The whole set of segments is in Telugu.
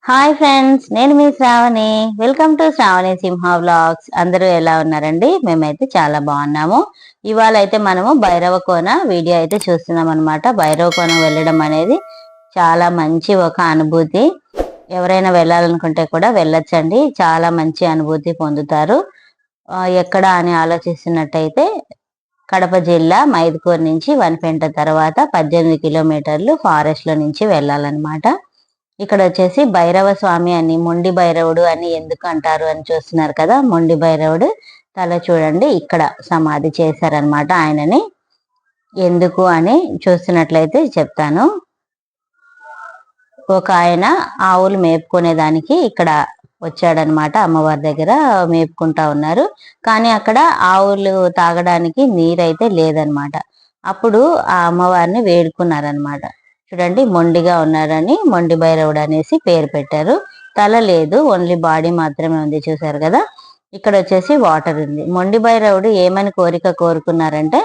హాయ్ ఫ్రెండ్స్, నేను మీ Shravani. Welcome to Shravani Simha vlogs. అందరూ ఎలా ఉన్నారండి? మేమైతే చాలా బాగున్నాము. ఇవాళ అయితే మనము భైరవ కోన వీడియో అయితే చూస్తున్నాం అనమాట. భైరవ కోన వెళ్ళడం అనేది చాలా మంచి ఒక అనుభూతి. ఎవరైనా వెళ్ళాలనుకుంటే కూడా వెళ్ళొచ్చండి. చాలా మంచి అనుభూతి పొందుతారు. ఎక్కడ అని ఆలోచిస్తున్నట్టయితే కడప జిల్లా మైదుకూరు నుంచి వన్పెంట తర్వాత 18 కిలోమీటర్లు ఫారెస్ట్ లో నుంచి వెళ్ళాలన్నమాట. ఇక్కడ వచ్చేసి భైరవ స్వామి అని, మొండి భైరవుడు అని ఎందుకు అంటారు అని చూస్తున్నారు కదా. మొండి భైరవుడు తల చూడండి, ఇక్కడ సమాధి చేశారనమాట. ఆయనని ఎందుకు అని చూస్తున్నట్లయితే చెప్తాను. ఒక ఆయన ఆవులు మేపుకునేదానికి ఇక్కడ వచ్చాడనమాట. అమ్మవారి దగ్గర మేపుకుంటా ఉన్నారు. కానీ అక్కడ ఆవులు తాగడానికి నీరైతే లేదనమాట. అప్పుడు ఆ అమ్మవారిని వేడుకున్నారనమాట. చూడండి, మొండిగా ఉన్నారని మొండి భైరవుడు అనేసి పేరు పెట్టారు. తల లేదు, ఓన్లీ బాడీ మాత్రమే ఉంది. చూసారు కదా, ఇక్కడ వచ్చేసి వాటర్ ఉంది. మొండి భైరవుడు ఏమని కోరిక కోరుకున్నారంటే,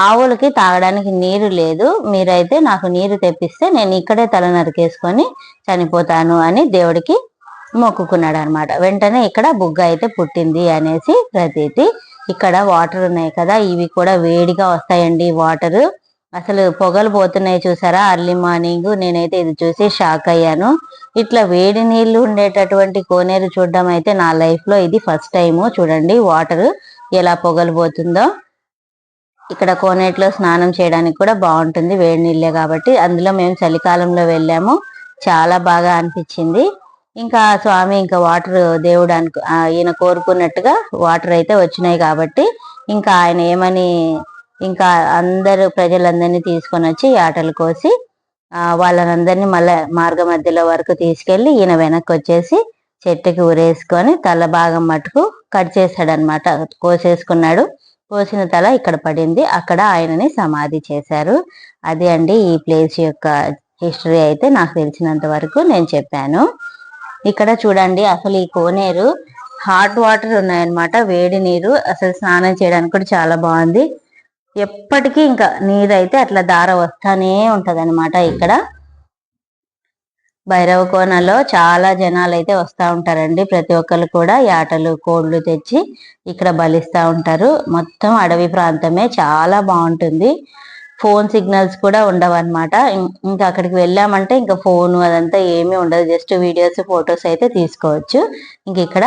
ఆవులకి తాగడానికి నీరు లేదు, మీరైతే నాకు నీరు తెప్పిస్తే నేను ఇక్కడే తల నరికేసుకొని చనిపోతాను అని దేవుడికి మొక్కుకున్నాడు అనమాట. వెంటనే ఇక్కడ బుగ్గ అయితే పుట్టింది అనేసి ప్రతీతి. ఇక్కడ వాటర్ ఉన్నాయి కదా, ఇవి కూడా వేడిగా వస్తాయండి. వాటర్ అసలు పొగలు పోతున్నాయి చూసారా, అర్లీ మార్నింగ్. నేనైతే ఇది చూసి షాక్ అయ్యాను. ఇట్లా వేడి నీళ్లు ఉండేటటువంటి కోనేరు చూడడం అయితే నా లైఫ్ లో ఇది ఫస్ట్ టైము. చూడండి వాటర్ ఎలా పొగలు పోతుందో. ఇక్కడ కోనేటిలో స్నానం చేయడానికి కూడా బాగుంటుంది, వేడి నీళ్ళే కాబట్టి. అందులో మేము చలికాలంలో వెళ్ళాము, చాలా బాగా అనిపించింది. ఇంకా స్వామి ఇంకా వాటర్ దేవుడు ఈయన కోరుకున్నట్టుగా వాటర్ అయితే వచ్చినాయి కాబట్టి ఇంకా ఆయన ఏమని, ఇంకా అందరు ప్రజలందరినీ తీసుకొని వచ్చి ఆటలు కోసి వాళ్ళనందరినీ మళ్ళా మార్గ మధ్యలో వరకు తీసుకెళ్లి ఈయన వెనక్కి వచ్చేసి చెట్టుకి ఊరేసుకొని తల భాగం మటుకు కట్ చేశాడనమాట. కోసేసుకున్నాడు. కోసిన తల ఇక్కడ పడింది. అక్కడ ఆయనని సమాధి చేశారు. అది అండి ఈ ప్లేస్ యొక్క హిస్టరీ అయితే నాకు తెలిసినంత వరకు నేను చెప్పాను. ఇక్కడ చూడండి, అసలు ఈ కోనేరు హాట్ వాటర్ ఉన్నాయన్నమాట, వేడి నీరు. అసలు స్నానం చేయడానికి కూడా చాలా బాగుంది. ఎప్పటికీ ఇంకా నీరైతే అట్లా దార వస్తానే ఉంటది అనమాట. ఇక్కడ భైరవ కోనలో చాలా జనాలు అయితే వస్తూ ఉంటారండి. ప్రతి ఒక్కరు కూడా యాటలు కోళ్ళు తెచ్చి ఇక్కడ బలిస్తూ ఉంటారు. మొత్తం అడవి ప్రాంతమే, చాలా బాగుంటుంది. ఫోన్ సిగ్నల్స్ కూడా ఉండవు అనమాట. ఇంకా అక్కడికి వెళ్ళామంటే ఇంకా ఫోన్ అదంతా ఏమీ ఉండదు, జస్ట్ వీడియోస్ ఫొటోస్ అయితే తీసుకోవచ్చు. ఇంక ఇక్కడ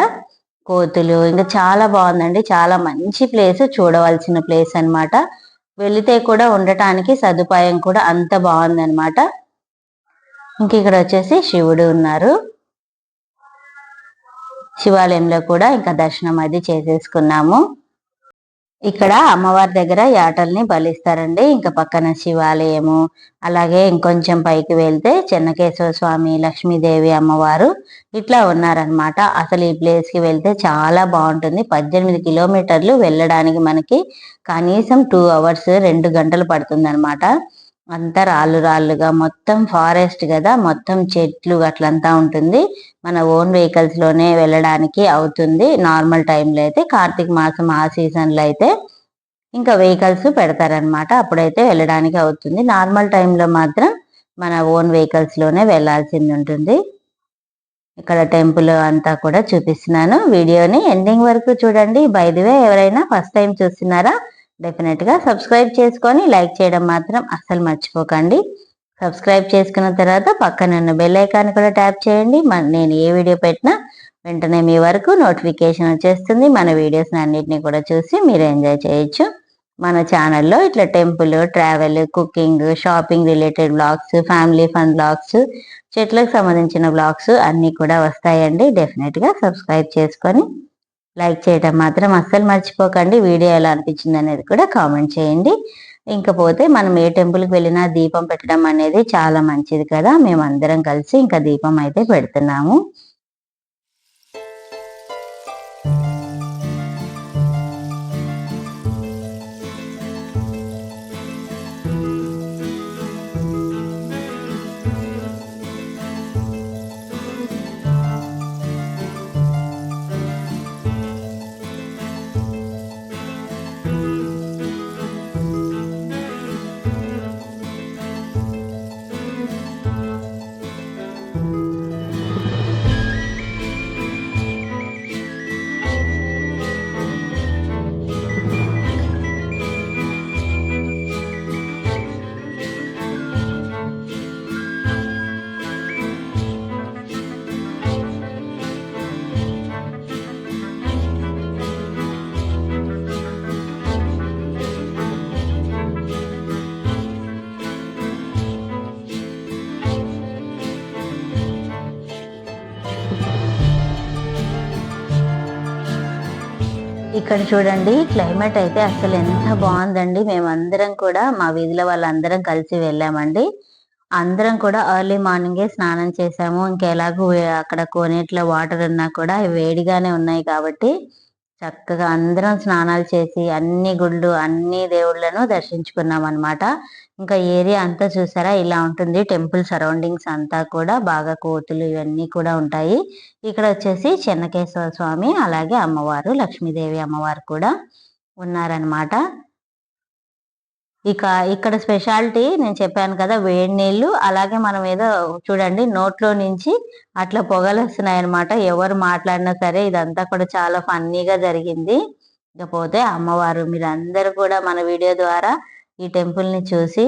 కోతులు, ఇంకా చాలా బాగుందండి. చాలా మంచి ప్లేస్, చూడవలసిన ప్లేస్ అనమాట. వెళితే కూడా ఉండటానికి సదుపాయం కూడా అంత బాగుంది అనమాట. ఇంక ఇక్కడ వచ్చేసి శివుడు ఉన్నారు. శివాలయంలో కూడా ఇంకా దర్శనం అది చేసేసుకున్నాము. ఇక్కడ అమ్మవారి దగ్గర యాటల్ని బలిస్తారండి. ఇంకా పక్కన శివాలయము, అలాగే ఇంకొంచెం పైకి వెళ్తే చెన్నకేశ్వర స్వామి, లక్ష్మీదేవి అమ్మవారు ఇట్లా ఉన్నారనమాట. అసలు ఈ ప్లేస్ కి వెళ్తే చాలా బాగుంటుంది. 18 కిలోమీటర్లు వెళ్ళడానికి మనకి కనీసం 2 అవర్స్ 2 గంటలు పడుతుంది అనమాట. అంతా రాళ్ళు రాళ్ళుగా, మొత్తం ఫారెస్ట్ కదా, మొత్తం చెట్లు అట్లంతా ఉంటుంది. మన ఓన్ వెహికల్స్ లోనే వెళ్ళడానికి అవుతుంది. నార్మల్ టైంలో అయితే, కార్తీక మాసం ఆ సీజన్ లో అయితే ఇంకా వెహికల్స్ పెడతారనమాట, అప్పుడైతే వెళ్ళడానికి అవుతుంది. నార్మల్ టైంలో మాత్రం మన ఓన్ వెహికల్స్ లోనే వెళ్లాల్సింది ఉంటుంది. ఇక్కడ టెంపుల్ అంతా కూడా చూపిస్తున్నాను. వీడియోని ఎండింగ్ వరకు చూడండి. బై ది వే, ఎవరైనా ఫస్ట్ టైం చూస్తున్నారా, డెఫినెట్ గా సబ్స్క్రైబ్ చేసుకొని లైక్ చేయడం మాత్రం అస్సలు మర్చిపోకండి. సబ్స్క్రైబ్ చేసుకున్న తర్వాత పక్కన ఉన్న బెల్ ఐకాన్ కూడా ట్యాప్ చేయండి. నేను ఏ వీడియో పెట్టినా వెంటనే మీ వరకు నోటిఫికేషన్ వచ్చేస్తుంది. మన వీడియోస్ అన్నిటిని కూడా చూసి మీరు ఎంజాయ్ చేయొచ్చు. మన ఛానల్లో ఇట్లా temple, travel, cooking, shopping related blogs, family fun blogs, చెట్లకు సంబంధించిన బ్లాగ్స్ అన్నీ కూడా వస్తాయండి. డెఫినెట్ గా సబ్స్క్రైబ్ చేసుకొని లైక్ చేయడం మాత్రం అస్సలు మర్చిపోకండి. వీడియో ఎలా అనిపించింది అనేది కూడా కామెంట్ చేయండి. ఇంకపోతే మనం ఏ టెంపుల్కి వెళ్ళినా దీపం పెట్టడం అనేది చాలా మంచిది కదా. మేమందరం కలిసి ఇంకా దీపం అయితే పెడుతున్నాము. ఇక్కడ చూడండి క్లైమేట్ అయితే అసలు ఎంత బాగుందండి. మేమందరం కూడా మా వీధిలో వాళ్ళందరం కలిసి వెళ్ళామండి. అందరం కూడా ఎర్లీ మార్నింగే స్నానం చేసాము. ఇంకెలాగూ అక్కడ కోనేటిలో వాటర్ ఉన్నా కూడా వేడిగానే ఉన్నాయి కాబట్టి చక్కగా అందరం స్నానాలు చేసి అన్ని గుళ్ళు అన్ని దేవుళ్ళను దర్శించుకున్నాం అనమాట. ఇంకా ఏరియా అంతా చూసారా ఇలా ఉంటుంది. టెంపుల్ సరౌండింగ్స్ అంతా కూడా బాగా కోతులు ఇవన్నీ కూడా ఉంటాయి. ఇక్కడ వచ్చేసి చెన్నకేశవ స్వామి అలాగే అమ్మవారు లక్ష్మీదేవి అమ్మవారు కూడా ఉన్నారనమాట. ఇక ఇక్కడ స్పెషాలిటీ నేను చెప్పాను కదా వేడి నీళ్లు, అలాగే మనం ఏదో చూడండి నోట్లో నుంచి అట్లా పొగలు వస్తున్నాయి అనమాట. ఎవరు మాట్లాడినా సరే ఇదంతా కూడా చాలా ఫన్నీగా జరిగింది. ఇకపోతే అమ్మవారు మీరందరూ కూడా మన వీడియో ద్వారా ఈ టెంపుల్ ని చూసి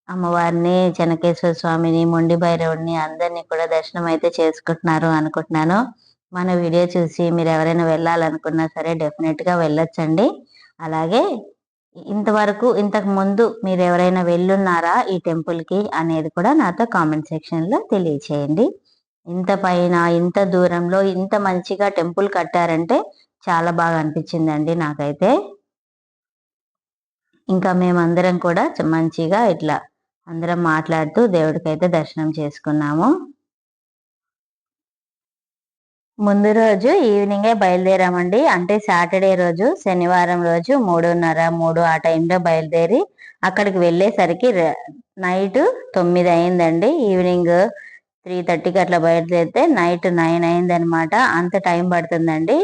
అమ్మవారిని చెన్నకేశ్వర స్వామిని మొండి భైరవుడిని అందరినీ కూడా దర్శనం అయితే చేసుకుంటున్నారు అనుకుంటున్నాను. మన వీడియో చూసి మీరు ఎవరైనా వెళ్ళాలనుకున్నా సరే డెఫినెట్ గా వెళ్ళొచ్చండి. అలాగే ఇంతకు ముందు మీరు ఎవరైనా వెళ్ళున్నారా ఈ టెంపుల్ కి అనేది కూడా నాతో కామెంట్ సెక్షన్ లో తెలియచేయండి. ఇంత పైన ఇంత దూరంలో ఇంత మంచిగా టెంపుల్ కట్టారంటే చాలా బాగా అనిపించిందండి నాకైతే. ఇంకా మేమందరం కూడా మంచిగా ఇట్లా అందరం మాట్లాడుతూ దేవుడికైతే దర్శనం చేసుకున్నాము. ముందు రోజు ఈవినింగే బయలుదేరామండి. అంటే సాటర్డే రోజు, శనివారం రోజు 3:30 ఆ టైంలో బయలుదేరి అక్కడికి వెళ్ళేసరికి నైట్ 9 అయిందండి. ఈవినింగ్ 3:30కి అట్లా బయలుదేరితే నైట్ 9 అయిందనమాట. అంత టైం పడుతుందండి.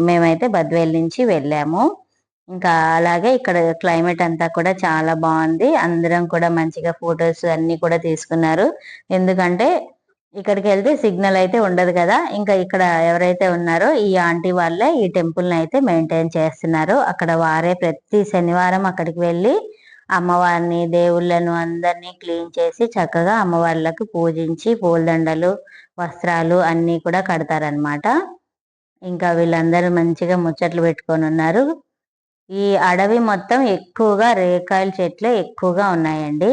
మేమైతే బద్వేల్ నుంచి వెళ్ళాము. ఇంకా అలాగే ఇక్కడ క్లైమేట్ అంతా కూడా చాలా బాగుంది. అందరం కూడా మంచిగా ఫొటోస్ అన్ని కూడా తీసుకున్నారు. ఎందుకంటే ఇక్కడికి వెళ్తే సిగ్నల్ అయితే ఉండదు కదా. ఇంకా ఇక్కడ ఎవరైతే ఉన్నారో ఈ ఆంటీ వాళ్ళే ఈ టెంపుల్ ని అయితే మెయింటైన్ చేస్తున్నారు. అక్కడ వారే ప్రతి శనివారం అక్కడికి వెళ్ళి అమ్మవారిని దేవుళ్ళను అందరినీ క్లీన్ చేసి చక్కగా అమ్మవార్లకు పూజించి పూలదండలు వస్త్రాలు అన్ని కూడా కడతారనమాట. ఇంకా వీళ్ళందరూ మంచిగా ముచ్చట్లు పెట్టుకొని ఉన్నారు. ఈ అడవి మొత్తం ఎక్కువగా రేకాయల చెట్లే ఎక్కువగా ఉన్నాయండి.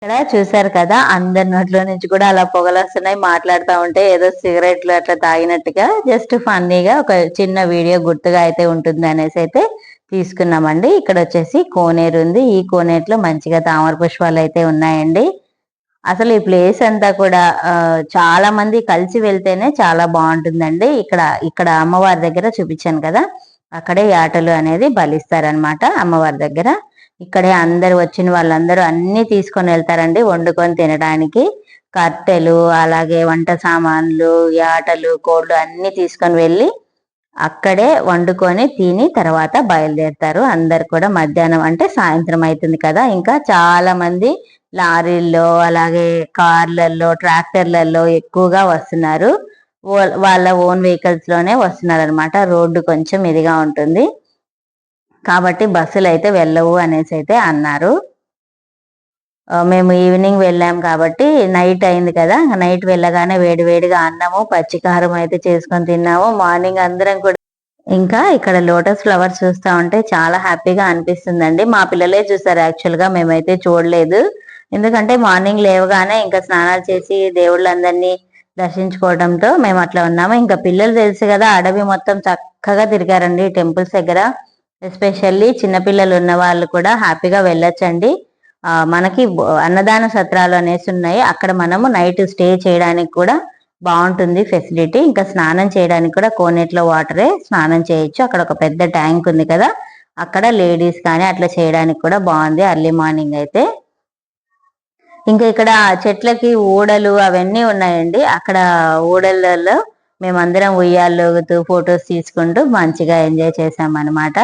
ఇక్కడ చూసారు కదా అందరి నోట్లో నుంచి కూడా అలా పొగలు వస్తున్నాయి. మాట్లాడుతూ ఉంటే ఏదో సిగరెట్లు అట్లా తాగినట్టుగా జస్ట్ ఫన్నీగా ఒక చిన్న వీడియో గుర్తుగా అయితే ఉంటుంది అనేసి అయితే తీసుకున్నామండి. ఇక్కడ వచ్చేసి కోనేరు ఉంది. ఈ కోనేరులో మంచిగా తామర పుష్పాలు అయితే ఉన్నాయండి. అసలు ఈ ప్లేస్ అంతా కూడా చాలా మంది కలిసి వెళ్తేనే చాలా బాగుంటుందండి. ఇక్కడ అమ్మవారి దగ్గర చూపించాను కదా, అక్కడే యాటలు అనేది బలిస్తారనమాట అమ్మవారి దగ్గర. ఇక్కడే అందరు వచ్చిన వాళ్ళందరూ అన్ని తీసుకొని వెళ్తారండి వండుకొని తినడానికి. కట్టెలు అలాగే వంట సామాన్లు యాటలు కోళ్ళు అన్ని తీసుకొని వెళ్ళి అక్కడే వండుకొని తిని తర్వాత బయలుదేరుతారు. అందరు కూడా మధ్యాహ్నం అంటే సాయంత్రం అవుతుంది కదా. ఇంకా చాలా మంది లారీల్లో అలాగే కార్లలో ట్రాక్టర్లలో ఎక్కువగా వస్తున్నారు. వాళ్ళ ఓన్ వెహికల్స్ లోనే వస్తున్నారు అనమాట. రోడ్డు కొంచెం ఇదిగా ఉంటుంది కాబట్టి బస్సులు అయితే వెళ్ళవు అనేసి అయితే అన్నారు. మేము ఈవినింగ్ వెళ్ళాం కాబట్టి నైట్ అయింది కదా. నైట్ వెళ్ళగానే వేడివేడిగా అన్నము పచ్చికారం అయితే చేసుకొని తిన్నాము. మార్నింగ్ అందరం కూడా ఇంకా ఇక్కడ లోటస్ ఫ్లవర్స్ చూస్తా ఉంటే చాలా హ్యాపీగా అనిపిస్తుందండి. మా పిల్లలే చూస్తారు, యాక్చువల్ గా మేమైతే చూడలేదు. ఎందుకంటే మార్నింగ్ లేవగానే ఇంకా స్నానాలు చేసి దేవుళ్ళందరినీ దర్శించుకోవడంతో మేము అట్లా ఉన్నాము. ఇంకా పిల్లలు తెలుసు కదా అడవి మొత్తం చక్కగా తిరిగారండి టెంపుల్స్ దగ్గర. ఎస్పెషల్లీ చిన్నపిల్లలు ఉన్న వాళ్ళు కూడా హ్యాపీగా వెళ్ళొచ్చండి. మనకి అన్నదాన సత్రాలు అనేసి ఉన్నాయి. అక్కడ మనము నైట్ స్టే చేయడానికి కూడా బాగుంటుంది ఫెసిలిటీ. ఇంకా స్నానం చేయడానికి కూడా కోనేటిలో వాటరే స్నానం చేయొచ్చు. అక్కడ ఒక పెద్ద ట్యాంక్ ఉంది కదా, అక్కడ లేడీస్ కానీ అట్లా చేయడానికి కూడా బాగుంది ఎర్లీ మార్నింగ్ అయితే. ఇంకా ఇక్కడ చెట్లకి ఊడలు అవన్నీ ఉన్నాయండి. అక్కడ ఊడలలో మేమందరం ఉయ్యాలు ఊగుతూ ఫొటోస్ తీసుకుంటూ మంచిగా ఎంజాయ్ చేసాం అనమాట.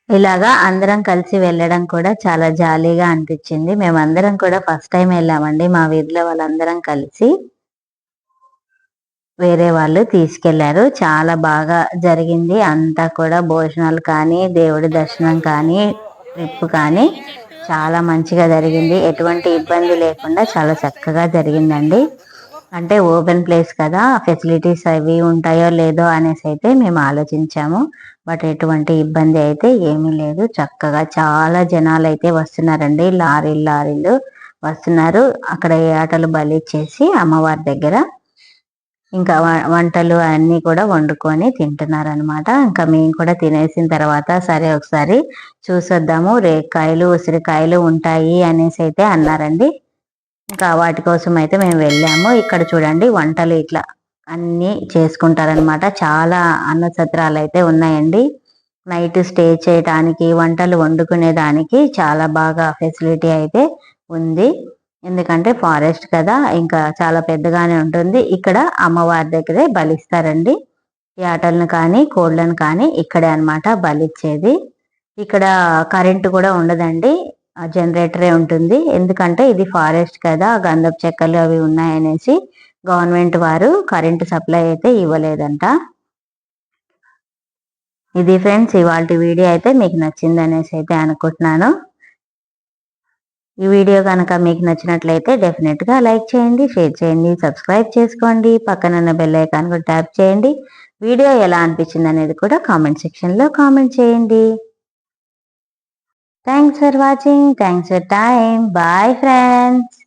ఇలాగా అందరం కలిసి వెళ్ళడం కూడా చాలా జాలీగా అనిపించింది. మేమందరం కూడా ఫస్ట్ టైం వెళ్ళామండి. మా వీధిలో వాళ్ళందరం కలిసి వేరే వాళ్ళు తీసుకెళ్లారు. చాలా బాగా జరిగింది. అంతా కూడా భోజనాలు కానీ, దేవుడి దర్శనం కానీ, ట్రిప్ కానీ చాలా మంచిగా జరిగింది. ఎటువంటి ఇబ్బంది లేకుండా చాలా చక్కగా జరిగిందండి. అంటే ఓపెన్ ప్లేస్ కదా, ఫెసిలిటీస్ అవి ఉంటాయో లేదో అనేసి అయితే మేము ఆలోచించాము. బట్ ఎటువంటి ఇబ్బంది అయితే ఏమీ లేదు. చక్కగా చాలా జనాలు అయితే వస్తున్నారండి. లారీలు వస్తున్నారు. అక్కడ ఏటలు బలిచ్చేసి అమ్మవారి దగ్గర ఇంకా వంటలు అన్నీ కూడా వండుకొని తింటున్నారనమాట. ఇంకా మేము కూడా తినేసిన తర్వాత సరే ఒకసారి చూసొద్దాము, రేక్కాయలు ఉసిరికాయలు ఉంటాయి అనేసి అయితే అన్నారండి. ఇంకా వాటి కోసం అయితే మేము వెళ్ళాము. ఇక్కడ చూడండి వంటలు ఇట్లా అన్నీ చేసుకుంటారనమాట. చాలా అన్న సత్రాలు అయితే ఉన్నాయండి. నైట్ స్టే చేయడానికి, వంటలు వండుకునే దానికి చాలా బాగా ఫెసిలిటీ అయితే ఉంది. ఎందుకంటే ఫారెస్ట్ కదా, ఇంకా చాలా పెద్దగానే ఉంటుంది. ఇక్కడ అమ్మవారి దగ్గరే బలిస్తారండి. యాటలను కానీ కోళ్ళను కానీ ఇక్కడే అన్నమాట బలిచ్చేది. ఇక్కడ కరెంటు కూడా ఉండదండి, జనరేటరే ఉంటుంది. ఎందుకంటే ఇది ఫారెస్ట్ కదా, గంధపు చెక్కలు అవి ఉన్నాయనేసి గవర్నమెంట్ వారు కరెంటు సప్లై అయితే ఇవ్వలేదంట. ఇది ఫ్రెండ్స్ ఇవాళ వీడియో అయితే మీకు నచ్చింది అనేసి అయితే అనుకుంటున్నాను. ఈ వీడియో కనుక మీకు నచ్చినట్లయితే డెఫినెట్గా లైక్ చేయండి, షేర్ చేయండి, సబ్స్క్రైబ్ చేసుకోండి. పక్కనున్న బెల్ ఐకాన్ కూడా ట్యాప్ చేయండి. వీడియో ఎలా అనిపించింది అనేది కూడా కామెంట్ సెక్షన్లో కామెంట్ చేయండి. Thanks for watching. Thanks for time. Bye friends.